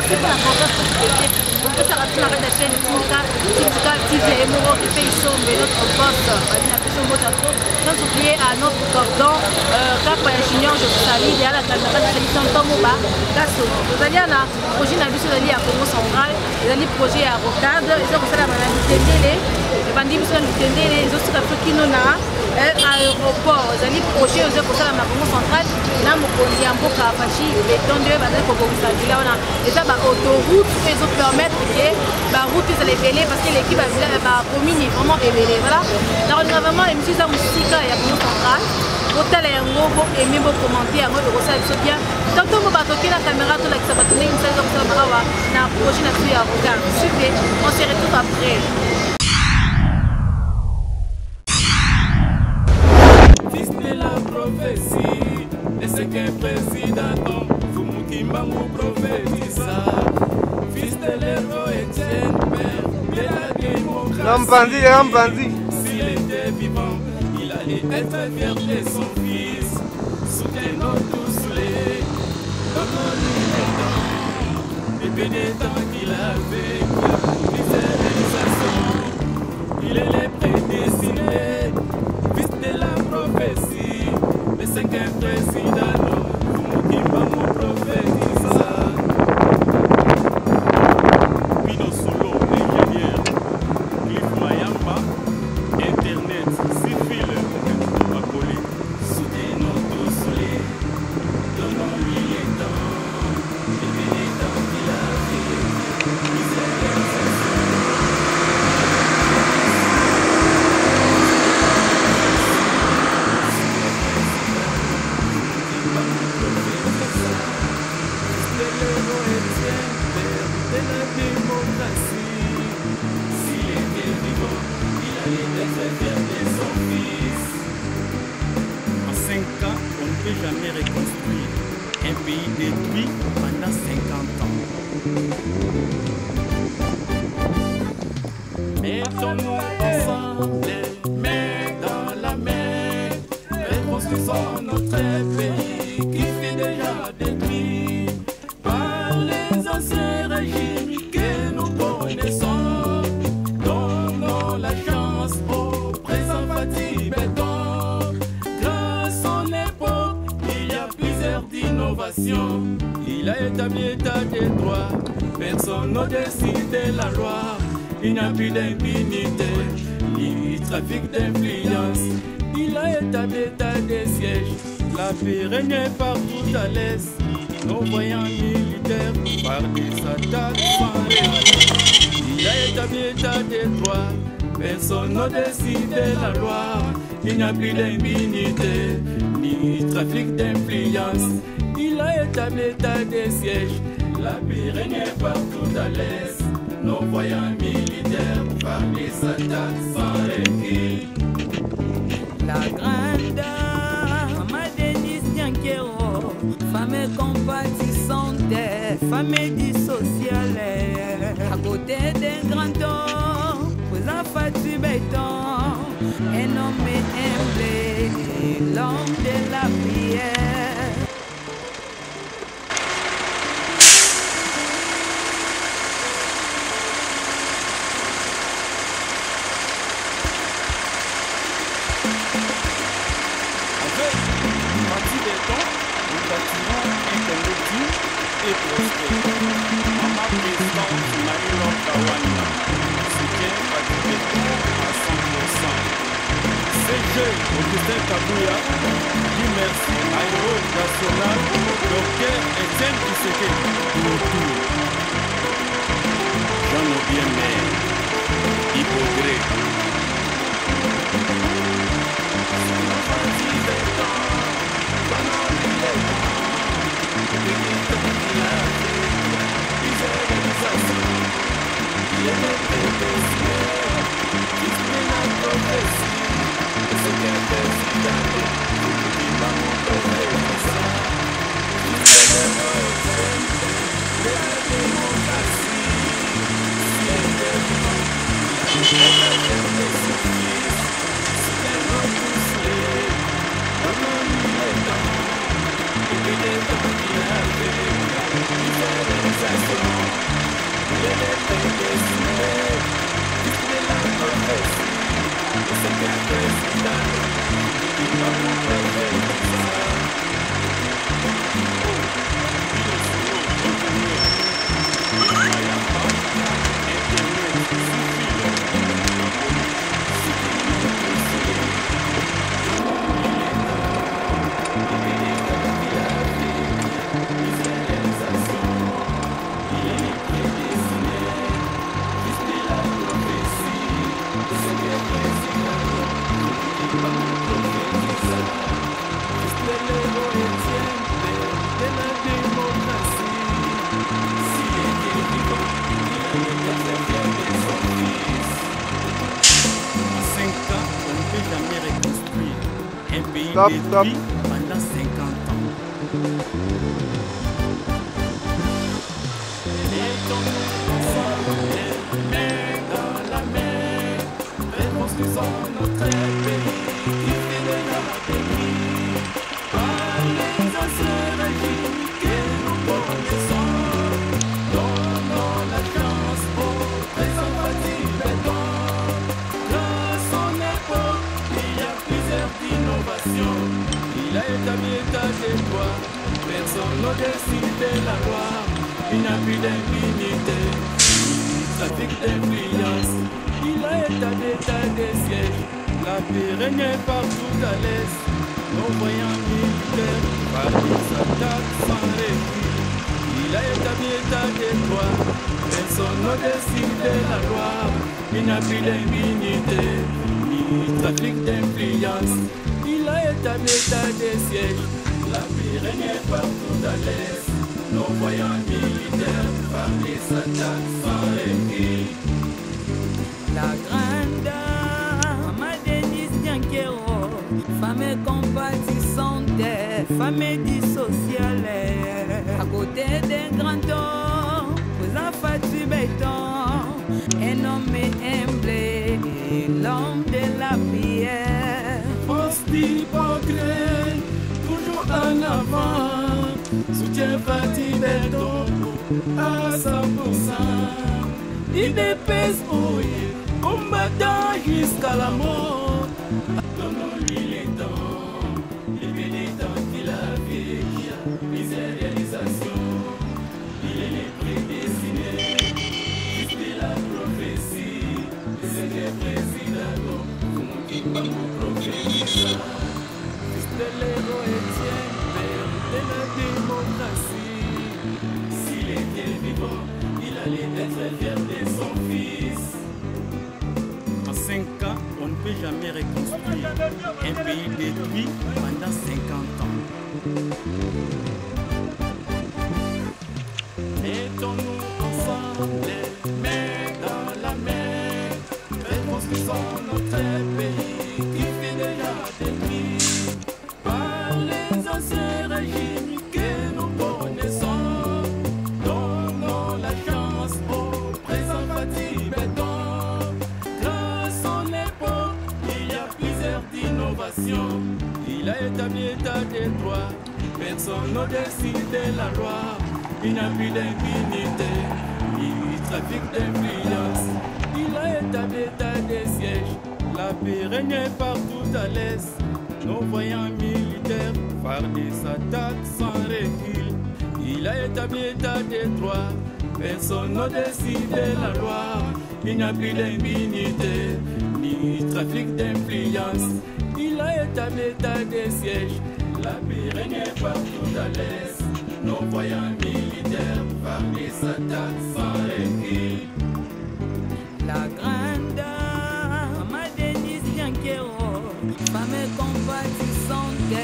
c'est pas la confiance pour se on peut s'arrêter dans la chaîne TV Moro qui fait notre boss, sans oublier à notre cordon, Cap Junior, je vous salue, il y a la caméra de sélection Tomoba, vous allez à la projet à Congo Central, ils ont projet à Rocade, ils ont fait la maladie les bandits sont les autres qui nous aéroport, ils ont projet aux pour ça la Congo Central, là Mokondi en Boka Fachi, les tondeux, et ça autoroute, ils ont permettre que la route est élevée parce que l'équipe a commune est vraiment élevée. Voilà. Dans le gouvernement, les musiques sont aussi là, il y a Congo Central. Hôtel et un gros aimé vos commentaires, moi je reçois ça bien. Tant que vous battez la caméra, tout la sabatonnée, une saison comme ça, on a approché la fille à regard. Super, on se retrouve après. Fils de la prophétie, et c'est qu'un président, vous m'oukimba mou prophétisa. Fils de l'héros Étienne, père de la démocratie. S'il était vivant, il allait être fier de son fils. Soutenons tous les donnons-lui les dents. Et peu des temps qu'il a vécu, les réalisations, il est les prédestiné. Fils de la prophétie, mais c'est qu'un président, qui va nous prophétiser. Pino Solo, ingénieur, Cliff Mayamba, Internet, civil, Mapoli, soutenons tous les, donnons-lui les temps, et les temps qu'il a fait, les réalisations. Jamais reconstruire un pays détruit pendant 50 ans. Mettons-nous ensemble les mains dans la main, reconstruisons notre pays qui fut déjà détruit par les anciens régimes que nous connaissons. Donnons la chance au présent Fatih Béton. D'innovation, il a établi état de droit, personne n'a décidé la loi, il n'y a plus d'impunité, ni trafic d'influence, il a établi état de siège, la paix règne partout à l'est, nos voyants militaires par des attaques sans répit. Il a établi état de droit, personne n'a décidé la loi, il n'y a plus d'impunité, ni trafic d'influence. Il a établi état de siège, la paix règne partout à l'est, nos voyants militaires par les attaques sans répit. La grande dame, Maman Denise Nyankero, femme compatissante, femme dissociale, à côté d'un grand homme, posant Fatih Béton, un homme humble, l'homme de la prière. Et prospère. Maman présidente Marie-Laure Kawana soutient Fatih Béton à 100%. CG Augustin Kabouya dit merci à Héros National, Dr Etienne Tshisekedi Motou. Jean Obien Maire, Hippogré. Fatih Béton, donnons-lui les temps. Un pays détruit pendant 50 ans. Mettons-nous ensemble, les mains dans la main, reconstruisons notre pays qui fait déjà périr par les anciens régimes que nous connaissons. Donnons la chance aux présents béton. Dans son époque, il y a plusieurs innovations. Il a établi état de droit, personne n'a décidé la loi. Il n'y a plus d'impunité, ni trafic d'influence. Il a établi état de siège, la paix règne partout à l'est. Nos voyants militaires par des attaques sans répit. Il a établi état de droit, personne n'a décidé la loi. Il n'y a plus d'impunité, ni trafic d'influence. Il a établi état de siège, la paix règne partout à l'est. Nos voyants militaires par les attaques sans répit. La grande Maman Denise Diankero, femme compatissante, femme dissociale. À côté d'un grand homme, vous a fait du béton, un homme humble, l'homme de la prière. Force d'hypocrite, toujours en avant. Soutien Fatih Béton à 100%. Il dépèse ouïe, combattant jusqu'à la mort. Donnons-lui les temps, les pénitents qu'il a vécu, les réalisations. Il est les prédestinés, jusqu'à la prophétie. C'est le président, vous qui vous prophétisez. C'est l'héros Étienne. De la démocratie, s'il était vivant, il allait être fier de son fils. En 5 ans, on ne peut jamais reconstruire un pays détruit pendant 50 ans. Mettons-nous ensemble, les mains dans la main, reconstruisons notre pays qui fait déjà détruit par les anciens régimes que nous connaissons. Donnons la chance au présent Fatih Béton. Dans son époque, il y a plusieurs innovations. Il a établi état de droit, personne n'a décidé la loi. Il n'y a plus d'impunité, ni trafic d'influence. Il a établi état de siège, la paix règne partout à l'est. Nos voyants militaires par des attaques sans recul. Il a établi état de droit, personne n'a décidé la loi. Il n'y a plus d'impunité, ni trafic d'influence. Il a établi état de siège, la paix règne partout à l'est. Nos voyants militaires par des attaques sans recul. La grande Maman Denise Diankero, femme compatissante,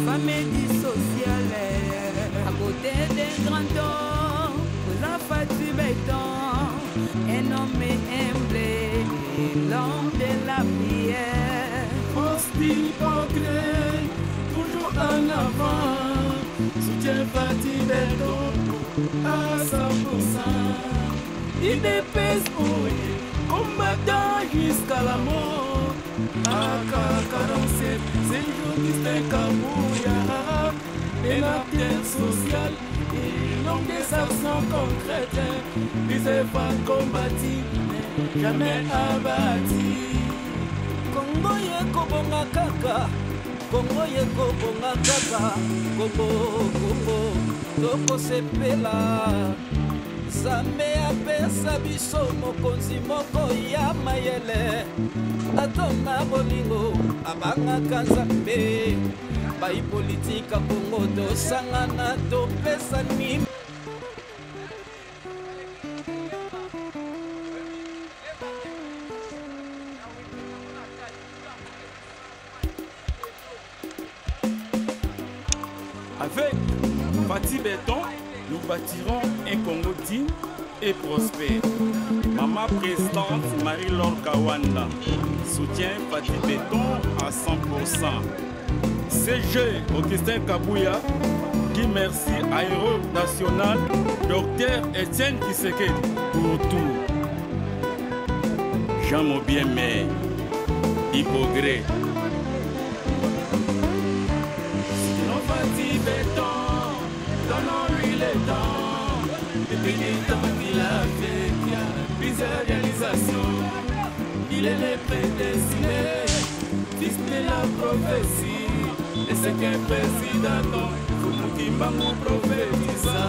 femme dissociale. À côté d'un grand homme, vous a fait du béton, un homme humble, l'homme de la prière. Force d'hypocrite, toujours en avant. Soutien Fatih Béton à 100%. Il dépèse ouïe, combattant jusqu'à la mort. AK-47, c'est le jour distinct Kabouya. Et l'acteur social, et l'homme des actions concrètes. Les efforts combattus, mais jamais abattus. Kongo yeko bonga kaka, Kongo yeko bonga kaka, Kongo, toko sepela. Nzambe apesa biso mokonzi moko ya mayele, atonga bolingo abangaka Nzambe. Bai politika Kongo tosangana topesa nini. Avec Fatih Béton, nous bâtirons un Congo digne et prospère. Maman présidente Marie-Laure Kawanda soutient Fatih Béton à 100%. CG Augustin Kabouya, Guy Merci Aéro National, Docteur Etienne Kisekedi pour tout. Jean Mobiemé, Hypogré. Donnons-lui le temps, depuis les temps qu'il a fait, qu'il a plusieurs réalisations. Il est le prédestiné, fils de la prophétie, et c'est qu'un président, Fumukimba nous prophétisa,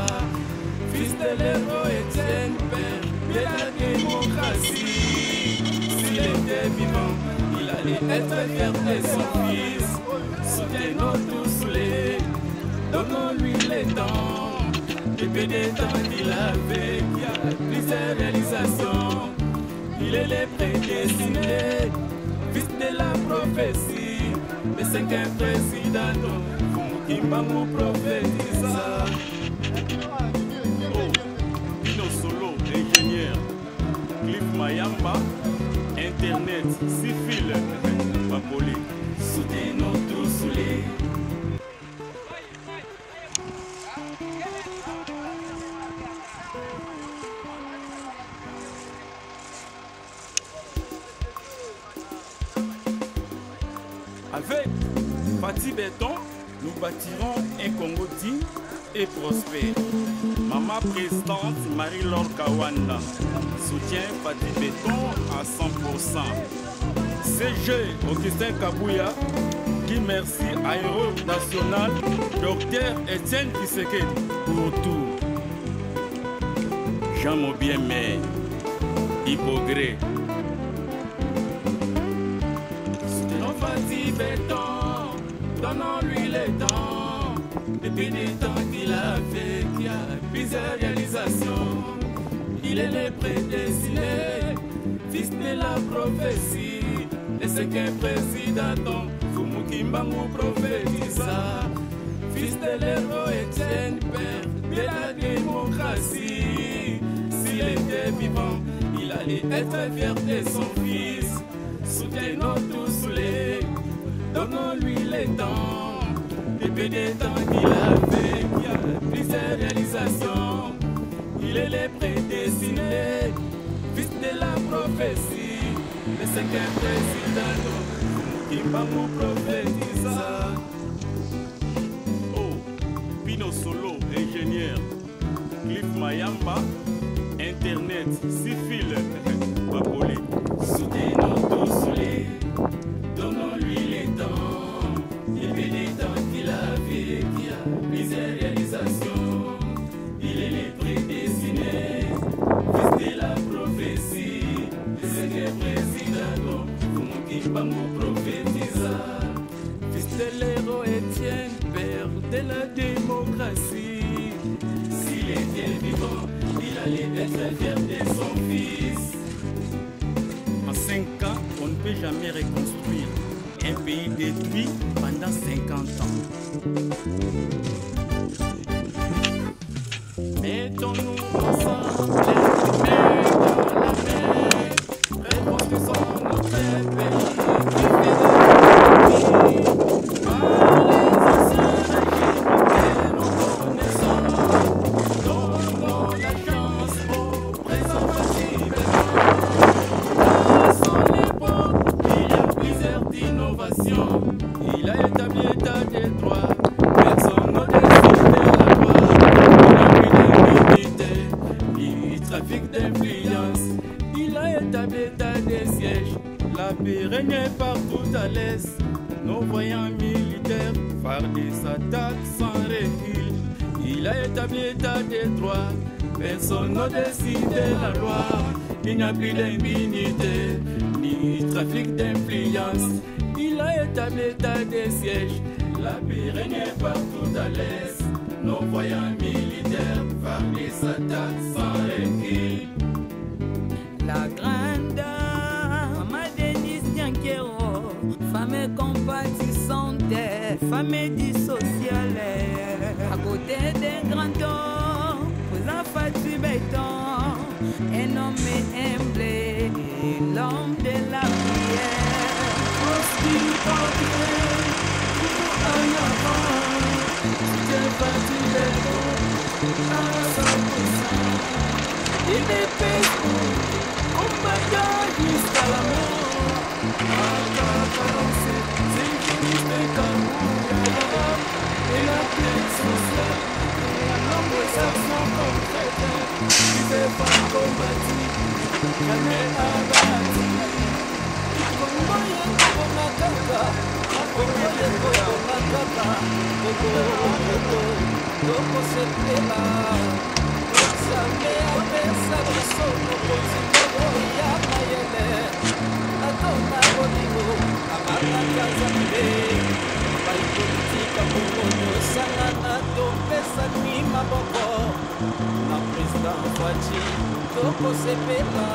fils de l'héros Etienne, père de la démocratie. S'il était vivant, il allait être fier de son fils, soutenons tous les. Donnons-lui le temps, depuis des temps qu'il avait, qu'il a plusieurs réalisations. Il est le prédestiné, fils de la prophétie, mais c'est qu'un président, Fumukimba nous prophétisa. Oh, Pino Solo, ingénieur, Cliff Mayamba, Internet, Civil, Papoli. Soutenons tous les. Avec Fatih Béton, nous bâtirons un Congo digne et prospère. Maman présidente Marie-Laure Kawanda soutient Fatih Béton à 100%. CG Augustin Kabouya, Guy Merci Aéro National, Docteur Etienne Kisekedi pour tout. Jean Mobiemé, Hypogré. Fatih Béton, donnons-lui le temps, depuis des temps qu'il a fait, qu'il a plusieurs réalisations. Il est le prédestiné, fils de la prophétie, et c'est qu'un président, Fumukimba nous prophétisa, fils de l'héros Etienne, père de la démocratie. S'il était vivant, il allait être fier de son fils. Soutenons tous les, donnons-lui le temps, depuis des temps qu'il a fait, qu'il a plusieurs réalisations. Il est le prédestiné, fils de la prophétie, mais c'est qu'un président, qui va nous prophétisa. Oh, Pino Solo, ingénieur, Cliff Mayamba, Internet, Civil, Papoli. Soutenons tous les, donnons-lui les temps, depuis les temps qu'il a fait, qu'il a plusieurs réalisations. Il est le prédestiné, fils de la prophétie, et c'est que président, Fumukimba nous prophétisa, fils de l'héros Etienne, père de la démocratie. S'il était vivant, il allait être fier de son fils. En 5 ans, on ne peut jamais reconstruire un pays détruit pendant 50 ans. Mettons-nous ensemble, les mains dans la main, reconstruisons notre pays, qui fait de la vie, par les anciens régimes que nous connaissons. Donnons la chance au présent Fatih Béton. Il a établi l'état des droits, personne n'au-dessus de la loi. Il n'a plus d'impunité, ni trafic d'influence. Il a établi l'état des sièges, la paix régnait partout à l'est. Nos voyants militaires phare des attaques sans recul. Il a établi l'état des droits, personne n'au-dessus de la loi. Il n'y a plus d'impunité, ni trafic d'influence. Il a établi l'état des sièges, la paix régnait partout à l'est. Nos voyants militaires phare des attaques sans recul. La grande dame, Maman Denise Nyankero, femme compatissante, femme dissociale, à côté d'un grand homme, posant Fatih Béton, un homme humble, l'homme de la prière. Hospitalier, pour un Fatih Béton à 100%. Il est pétrole, on bataille jusqu'à la mort. À 47, c'est une fille de Kamouya. Et la paix sociale, la nombre s'absent concrète. Il fait pas combattu, jamais abattu. Kongoye kobonga kaka, kongoye kobonga kaka, tokosepela. Nzambe apesa biso mokonzi ya mayele, atonga bolingo amakaka Nzambe. Baipolitika bongo nyosangana topesani maboko, na président Faci tokosepela.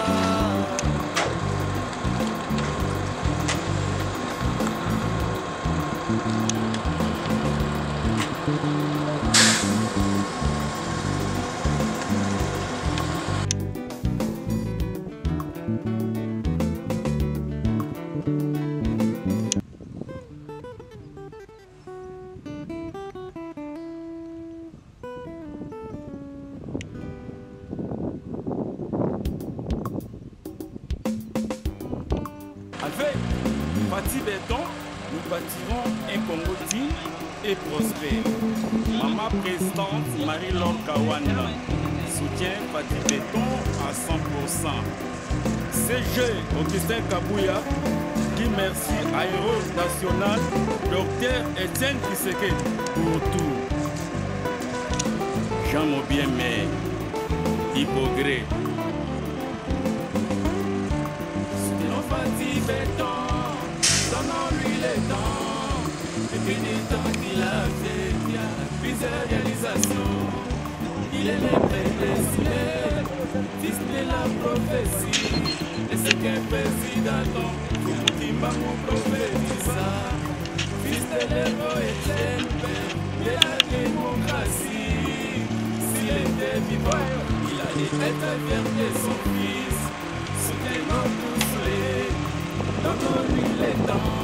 Avec Fatih Béton, nous bâtirons un Congo digne et prospère. Maman présidente Marie-Laure Kawanda soutient Fatih Béton à 100%. CG Augustin Kabouya dit merci à Héros National Dr Etienne Tshisekedi pour tout. Jean Mobiemé, Hypogré. Fatih Béton, donnons-lui le temps. Et puis du temps qu'il a fait, il y a plusieurs réalisations. Il est le prédestiné, fils de la prophétie. Et c'est qu'un président, Foutimba mon prophétisa. Fils de l'héros Etienne, père de la démocratie. S'il était vivant, il allait être fier de son fils. Soutenons tous les, donnons-lui le temps.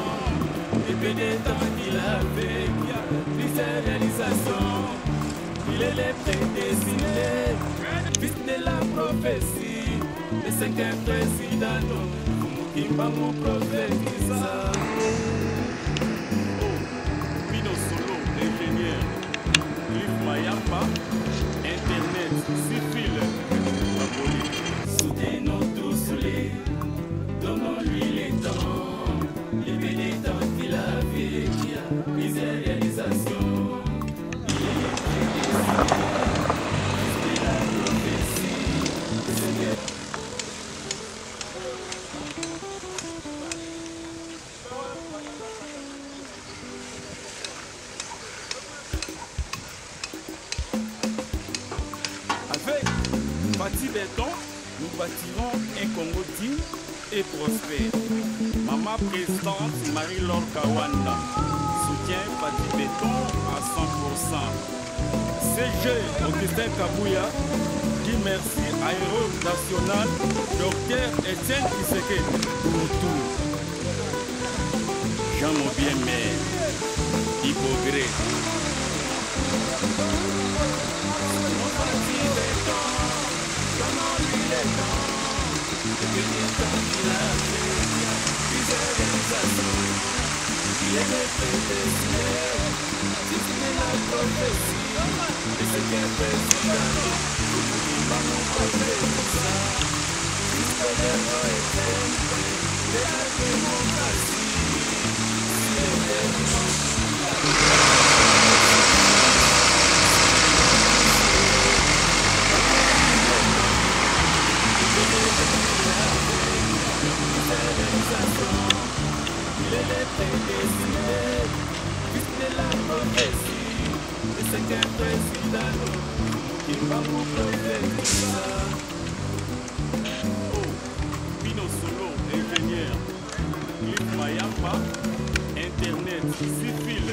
Et puis des temps qu'il a fait, il y a plusieurs réalisations. Il est le prédestiné, fils de la prophétie. Et c'est qu'un président, qui va mon prophétisa. Pino Solo, ingénieur. Yves Mayamba, Internet, civil, la police. Soutenons tous les, donnons-lui les temps. Et puis des temps qu'il a fait, il y a plusieurs réalisations. Il est le prédestiné, fils de la prophétie. C'est que avec Fatih Béton, nous bâtirons un Congo digne et prospère. Maman présidente Marie-Laure Kawanda soutient Fatih Béton à 100%. CG Augustin Kabouya dit merci à Héros National Dr Etienne Tshisekedi pour tout. Jean Mobiemé, Hypogré. Fatih Béton, donnons-lui le temps. Et puis du temps qu'il a fait, il y a plusieurs réalisations. Il est le prédestiné, fils de la prophétie. Et c'est qu'un président, qui va mon prophétisa. Fils de l'héros Etienne, de la démocratie. S'il était vivant, il est le prédestiné, fils de la prophétie. Et c'est qu'un président qui va vous prophétiser. Pino Solo, ingénieur. Yves Mayamba, Internet, civil,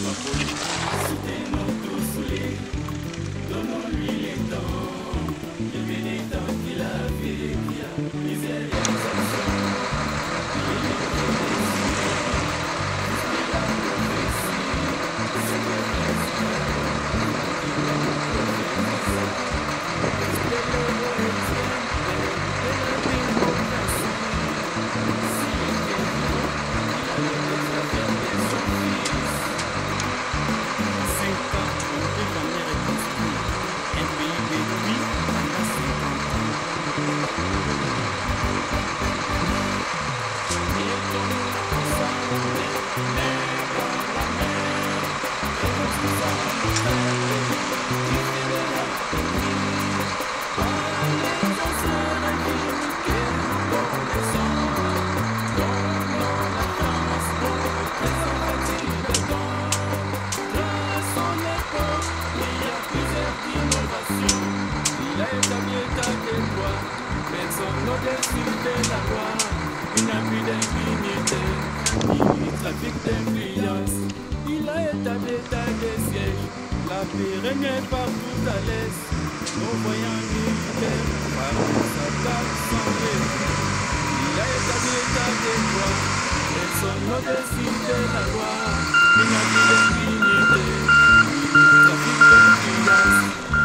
la police. Soutenons tous les, donnons-lui les temps. Il fait des temps qu'il a fait, qu'il y a plusieurs réalisations. Il est le prédestiné, fils de la prophétie. C'est qu'un président nos décider la loi. Il n'y a plus d'impunité, ni trafic d'influence. Il a établi l'état des sièges, la paix règne partout à l'est. Nos voyants militaires parlent sa table sans répit. Il a établi l'état des droits, personne n'a décidé la loi. Il n'y a plus d'impunité, ni trafic d'influence.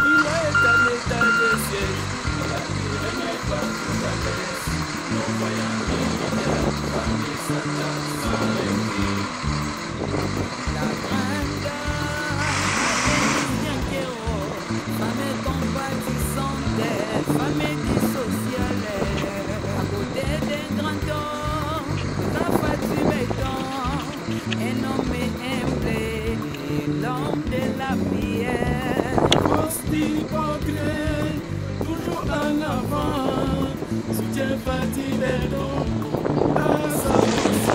Il a établi l'état des sièges, la paix règne partout à l'est. Nos voyants militaires parlent sa table sans répit. La grande femme compatissante, femme dissociale, à côté des grands hommes, la fatigue béton, un homme humble, l'homme de la prière. Force d'hypocrite, toujours en avant, soutien fatigue béton, à sa pousse.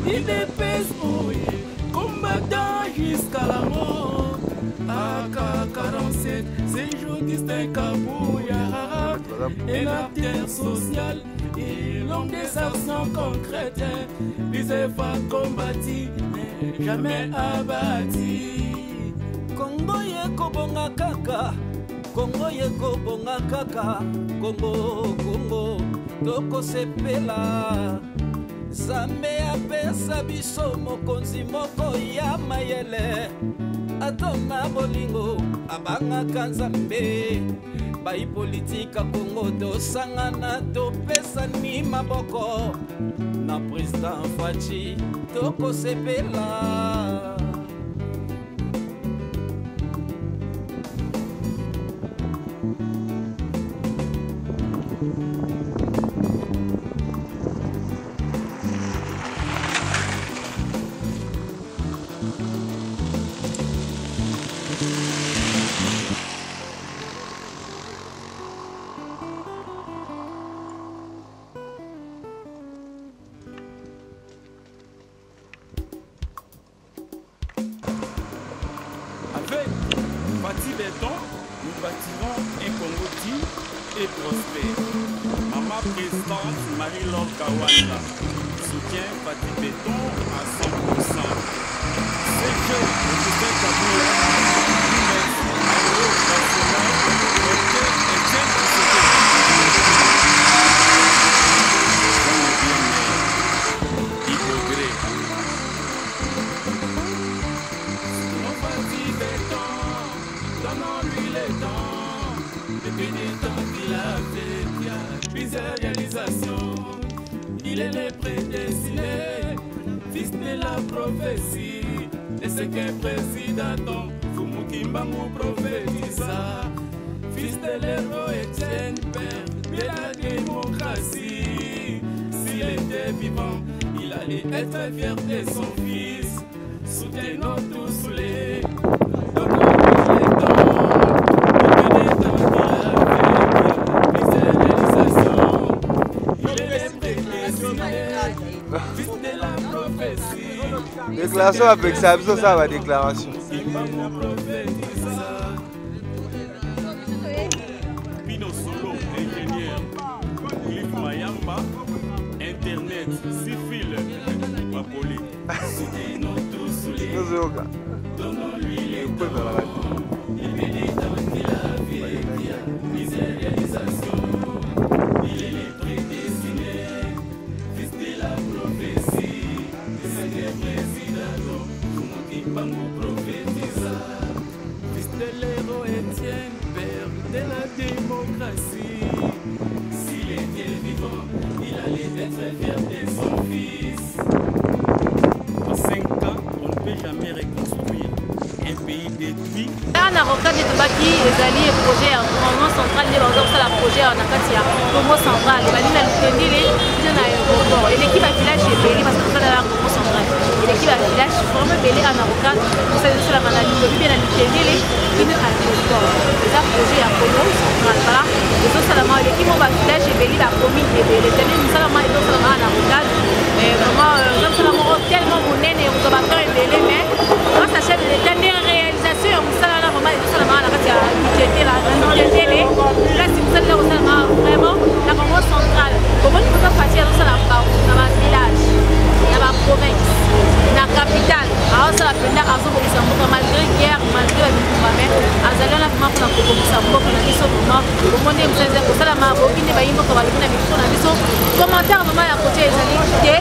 Il dépèse mouillé, combattant jusqu'à la mort. AK-47, c'est jour distinct Kabouya. Et la terre sociale, et l'homme des actions concrètes. Les efforts combattus, mais jamais abattus. Congo yeko bonga kaka, Congo yeko bonga kaka, Congo, toko sepela. Zambe apesa biso mokonzi moko ya mayele. Atona bolingo abangaka Nzambe. Bai politika Congo tosangana topesani maboko. Na président Fachi toko sepela. Avec Fatih Béton, nous bâtirons un Congo digne et prospère. Maman présidente Marie-Laure Kawanda soutient Fatih Béton à 100%. C'est que le président Kabouya remercie à l'eau nationale Dr. Etienne Tshisekedi. Dans le bien-être, hypocrite. Donnons-lui le temps, depuis le temps qu'il a fait, il y a plusieurs réalisations. Il est le prédestiné, fils de la prophétie, et ce qu'un président, Fumukimba nous prophétisa, fils de l'héros Etienne, père de la démocratie. S'il était vivant, il allait être fier de son fils. Soutenons tous les déclaration avec ça va déclaration. Pino Solo, ingénieur, Cliff Mayamba, Internet, Civil, Mapoli. Soutenons tous les donnons-lui les temps. Il médite qu'il a vécu, mis réalisation. Il est le prédestiné, fils de la prophétie. C'est le président, Fumukimba nous prophétisa. Fils de l'héros Etienne, père de la démocratie. S'il était vivant, il allait être fier de son fils. En 5 ans, on ne peut jamais reconstruire un pays détruit. Un avocat de Tobaki, les alliés projet en Congo central, les banques ça la projet en Akatia, Congo central, les balines à l'Utendi, les aéroports, et l'équipe à village est belé parce que ça dans la Congo central. Et l'équipe à village forme belé un avocat, pour ça c'est la maladie, le bien à l'Utendi, les aéroports. Les projets à Congo central, voilà. Les autres salamans, l'équipe à village est belé, la commune est belé, les années salamans et d'autres salamans en avocat. Et vraiment, nous salamans tellement monnaie et vous abattons est belé, mais grâce à cette dernière réalisation, vous savez là vraiment les salamans à la Katia, l'Utendi là, dans les télé, là si vous êtes là au salamans, vraiment, la bayimboka balobi na biso na biso commentaire vraiment ya côté ezali te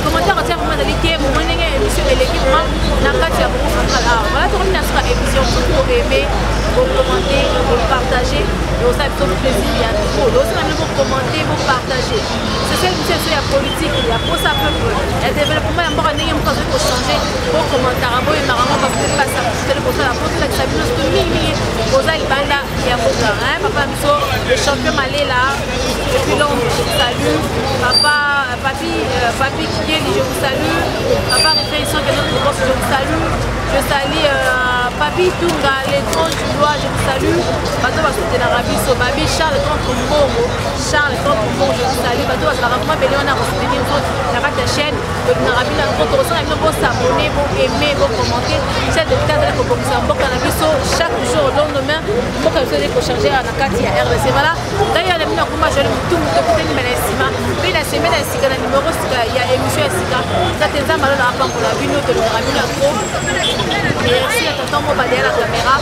commentaire côté vraiment ezali te moment ndenge émission eleki vraiment na kati ya Congo central awa voilà tokomi na suka émission pour aimer pour commenter pour partager et aussi avec tout plaisir ya trop aussi na pour commenter pour partager c'est ça émission sur la politique ya posa peuple ya développement ya mboka ndenge mboka zoko changer pour commentaire abo et marango parce que pas ça c'est pour ça la posa la sabino c'est mingi posa libanda ya mboka hein papa biso le champion malé là depuis longtemps je vous salue papi Kieli je vous salue papa réflexion que notre boss je vous salue je salue papi Tunga l'étrange du doigt je vous salue bateau va soutenir la biso babi Charles contre Mbongo je vous salue bateau va se vraiment belé on a soutenir la carte de chaîne de Narabina contre ça il faut s'abonner pour aimer pour commenter c'est de temps de pour ça pour la biso chaque jour au lendemain pour que vous allez changer à la carte ya RDC voilà d'ailleurs les mina kuma je le tout de côté ni menesima mais la semaine ainsi que le numéro il y a émission ainsi que ça t'es mal à la pour la vidéo de Narabina trop merci à tonton Mobadé à la caméra